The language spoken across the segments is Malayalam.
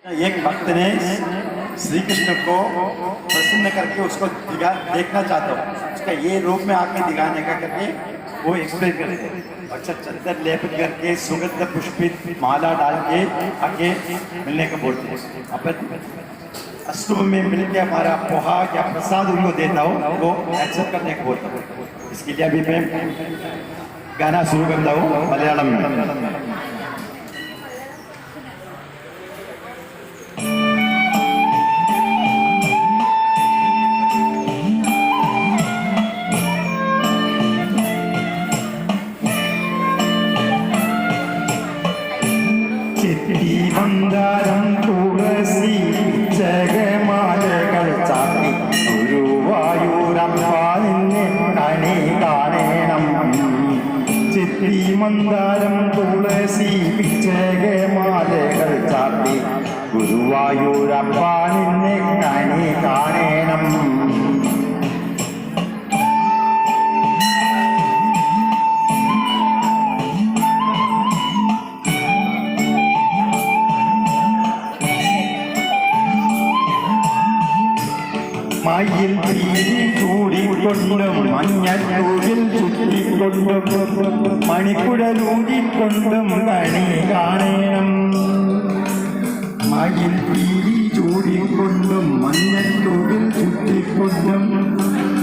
एक भक्त ने श्री कृष्ण को प्रसन्न करके उसको देखना चाहता हूँ, उसका ये रूप में आके दिखाने का करके वो एक्सप्लेन करते हैं। अच्छा चद्दर लेपित करके सुगंध पुष्पित माला डाल के आके मिलने का बोलते हैं। अपन अष्टम में मिलके हमारा पोहा या प्रसाद उनको देता हूँ, वो एक्सेप्ट करने को बोलता हूँ। इसके लिए अभी मैं गाना शुरू करता हूँ मलयालम में। മന്ദാരം തുളസി ജഗമാലകൾ ചാത്തി ഗുരുവായൂരപ്പാലിനെ കണി കാണണം. ചിത്തി മന്ദാരം തുളസി ജഗമാലകൾ ചാത്തി ഗുരുവായൂരപ്പാലിനെ കണി കാണണം. മയിൽ തീരി ചൂടിക്കൊണ്ടും മഞ്ഞത്തൂരിൽ ചുറ്റിക്കൊണ്ടും മണിക്കുഴലൂടിക്കൊണ്ടും കണി കാണണം. മയിൽ തീരി ചൂടിക്കൊണ്ടും മഞ്ഞത്തൂരിൽ ചുറ്റിക്കൊണ്ടും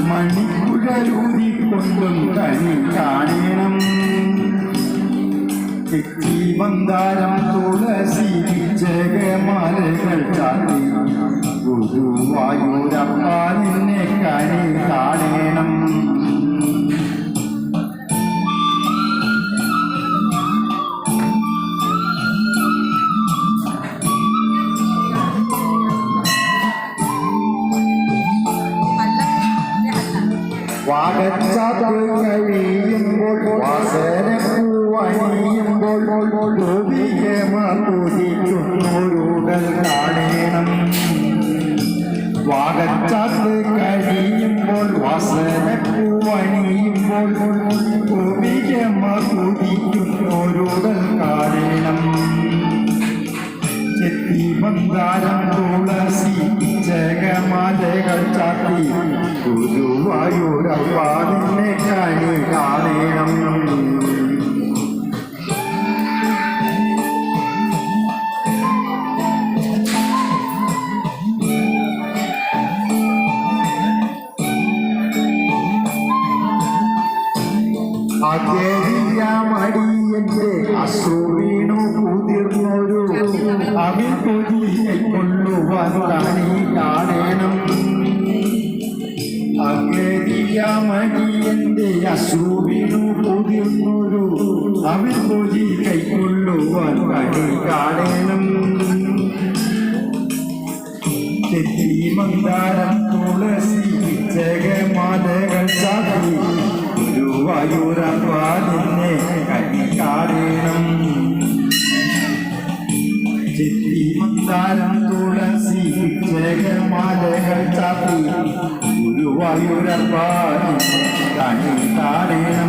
മണിക്കുഴലൂടിക്കൊണ്ടും കണി കാണണം. തെച്ചി മന്ദാരം തുളസി ജഗമാലകൾ ചാത്തി ഗുരുവായൂരപ്പാലിനെ കണി കാണണം. വാഗച്ചാത്ത് കഴിയുമ്പോൾ വാസനപ്പൂവണിയുമ്പോൾ ഗോപികമാകുതിക്കുന്നൊരുകൾ കാണണം. വാഗച്ചാത്ത് കഴിയുമ്പോൾ വാസനപ്പൂവണിയുമ്പോൾ ഗോപികമാകുതിക്കുന്നൊരുകൾ കാണണം. ചെത്തി മന്ദാരം തുളസി ജഗമാലകൾ ചാത്തി ഗുരുവായൂരപ്പാലിനെ കണി കാണണം. അകേരിയാമടിയന്റെ അശ്രുവീണു കുതിർന്നൊരു അവികൊതിയെ കൊള്ളുവാൻ കണി കാണണം. അകേരിയാമടിയന്റെ അശ്രുവീണു കുതിർന്നൊരു അവികൊതി കൈക്കൊള്ളുവാൻ കണി കാണണം. ചെത്തി മന്ദാരം തുളസി ജഗമാലകൾ ചാത്തി ഗുരുവായൂരപ്പാലിനെ കണി കാണണം. ചെത്തി മന്ദാരം തുളസി ജഗമാലകൾ ചാത്തി ഗുരുവായൂരപ്പാലിനെ കണി കാണണം.